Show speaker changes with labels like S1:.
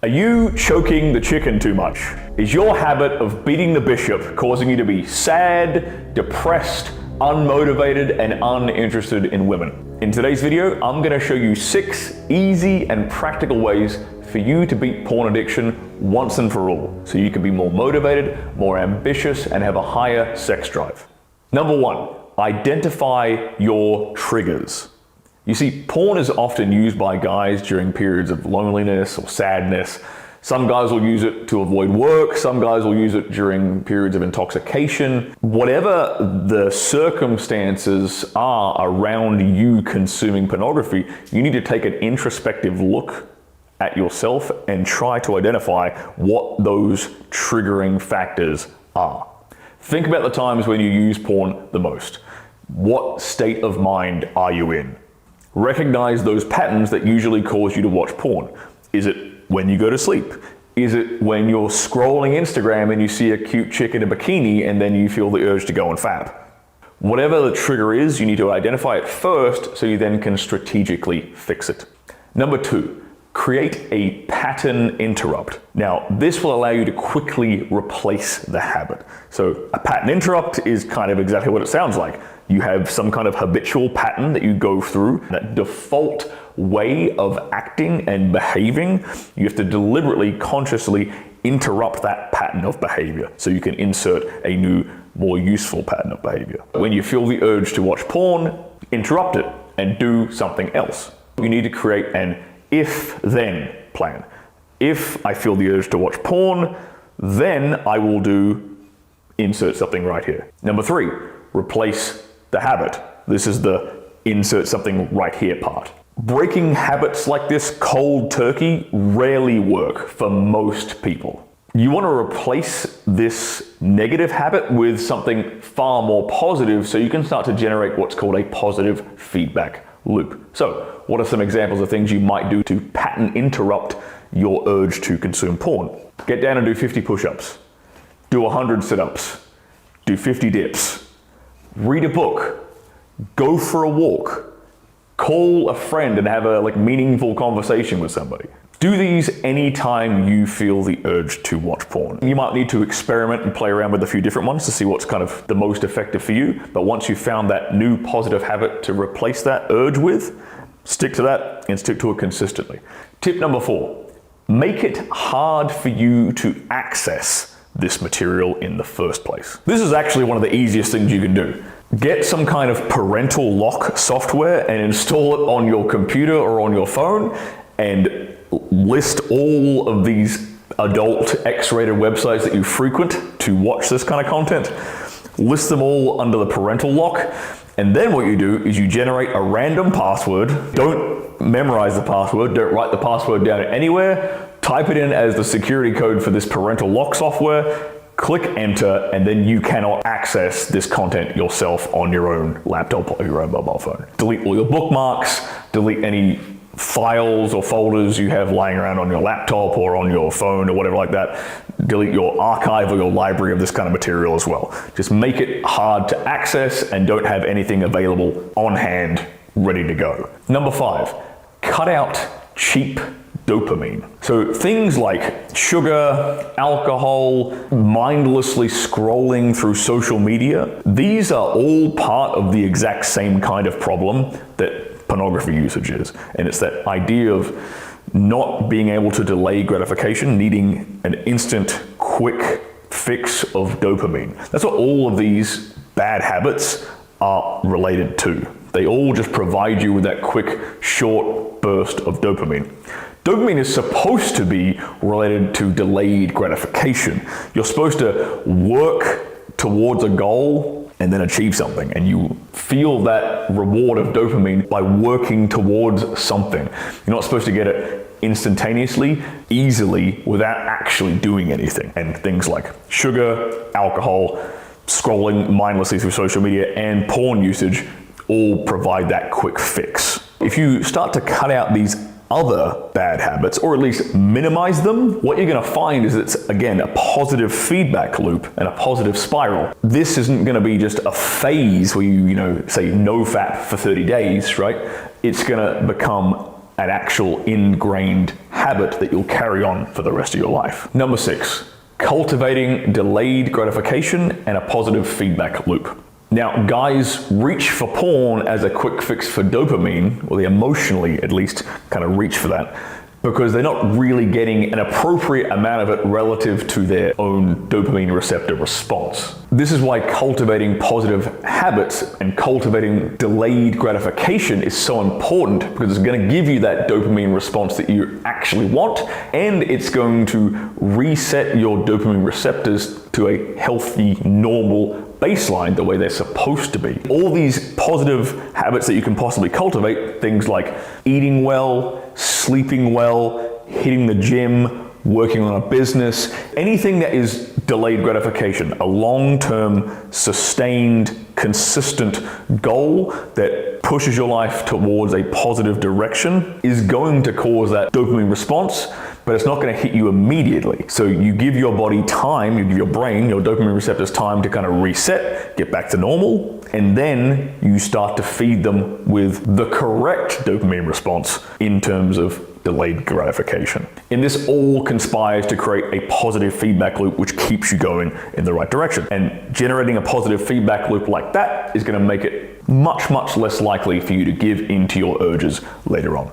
S1: Are you choking the chicken too much? Is your habit of beating the bishop causing you to be sad, depressed, unmotivated, and uninterested in women? In today's video, I'm going to show you 6 easy and practical ways for you to beat porn addiction once and for all, so you can be more motivated, more ambitious, and have a higher sex drive. Number 1, identify your triggers. You see, porn is often used by guys during periods of loneliness or sadness. Some guys will use it to avoid work. Some guys will use it during periods of intoxication. Whatever the circumstances are around you consuming pornography, you need to take an introspective look at yourself and try to identify what those triggering factors are. Think about the times when you use porn the most. What state of mind are you in? Recognize those patterns that usually cause you to watch porn. Is it when you go to sleep? Is it when you're scrolling Instagram and you see a cute chick in a bikini and then you feel the urge to go and fap? Whatever the trigger is, you need to identify it first so you then can strategically fix it. Number 2, create a pattern interrupt. Now, this will allow you to quickly replace the habit. So a pattern interrupt is kind of exactly what it sounds like. You have some kind of habitual pattern that you go through, that default way of acting and behaving. You have to deliberately, consciously interrupt that pattern of behavior so you can insert a new, more useful pattern of behavior. When you feel the urge to watch porn, interrupt it and do something else. You need to create an if-then plan. If I feel the urge to watch porn, then I will do insert something right here. Number 3, replace the habit. This is the insert something right here part. Breaking habits like this cold turkey rarely work for most people. You want to replace this negative habit with something far more positive so you can start to generate what's called a positive feedback loop. So, what are some examples of things you might do to pattern interrupt your urge to consume porn? Get down and do 50 push-ups. Do 100 sit-ups. Do 50 dips. Read a book. Go for a walk. Call a friend and have a meaningful conversation with somebody. Do these anytime you feel the urge to watch porn. You might need to experiment and play around with a few different ones to see what's kind of the most effective for you. But once you've found that new positive habit to replace that urge with, stick to that and stick to it consistently. Tip number 4, make it hard for you to access this material in the first place. This is actually one of the easiest things you can do. Get some kind of parental lock software and install it on your computer or on your phone and list all of these adult X-rated websites that you frequent to watch this kind of content. List them all under the parental lock, and then what you do is you generate a random password. Don't memorize the password, don't write the password down anywhere. Type it in as the security code for this parental lock software, click enter, and then you cannot access this content yourself on your own laptop or your own mobile phone. Delete all your bookmarks, delete any files or folders you have lying around on your laptop or on your phone or whatever like that. Delete your archive or your library of this kind of material as well. Just make it hard to access and don't have anything available on hand ready to go. Number 5, cut out cheap dopamine. So things like sugar, alcohol, mindlessly scrolling through social media, these are all part of the exact same kind of problem that pornography usage is. And it's that idea of not being able to delay gratification, needing an instant, quick fix of dopamine. That's what all of these bad habits are related to. They all just provide you with that quick, short burst of dopamine. Dopamine is supposed to be related to delayed gratification. You're supposed to work towards a goal and then achieve something, and you feel that reward of dopamine by working towards something. You're not supposed to get it instantaneously, easily, without actually doing anything. And things like sugar, alcohol, scrolling mindlessly through social media, and porn usage all provide that quick fix. If you start to cut out these other bad habits, or at least minimize them, what you're gonna find is it's, again, a positive feedback loop and a positive spiral. This isn't gonna be just a phase where you say NoFap for 30 days, right? It's gonna become an actual ingrained habit that you'll carry on for the rest of your life. Number 6, cultivating delayed gratification and a positive feedback loop. Now, guys reach for porn as a quick fix for dopamine, or they emotionally at least kind of reach for that, because they're not really getting an appropriate amount of it relative to their own dopamine receptor response. This is why cultivating positive habits and cultivating delayed gratification is so important, because it's going to give you that dopamine response that you actually want, and it's going to reset your dopamine receptors to a healthy, normal baseline, the way they're supposed to be. All these positive habits that you can possibly cultivate, things like eating well, sleeping well, hitting the gym, working on a business, anything that is delayed gratification, a long-term, sustained, consistent goal that pushes your life towards a positive direction is going to cause that dopamine response, but it's not going to hit you immediately. So you give your body time, you give your brain, your dopamine receptors time to kind of reset, get back to normal, and then you start to feed them with the correct dopamine response in terms of delayed gratification. And this all conspires to create a positive feedback loop which keeps you going in the right direction. And generating a positive feedback loop like that is going to make it much, much less likely for you to give in to your urges later on.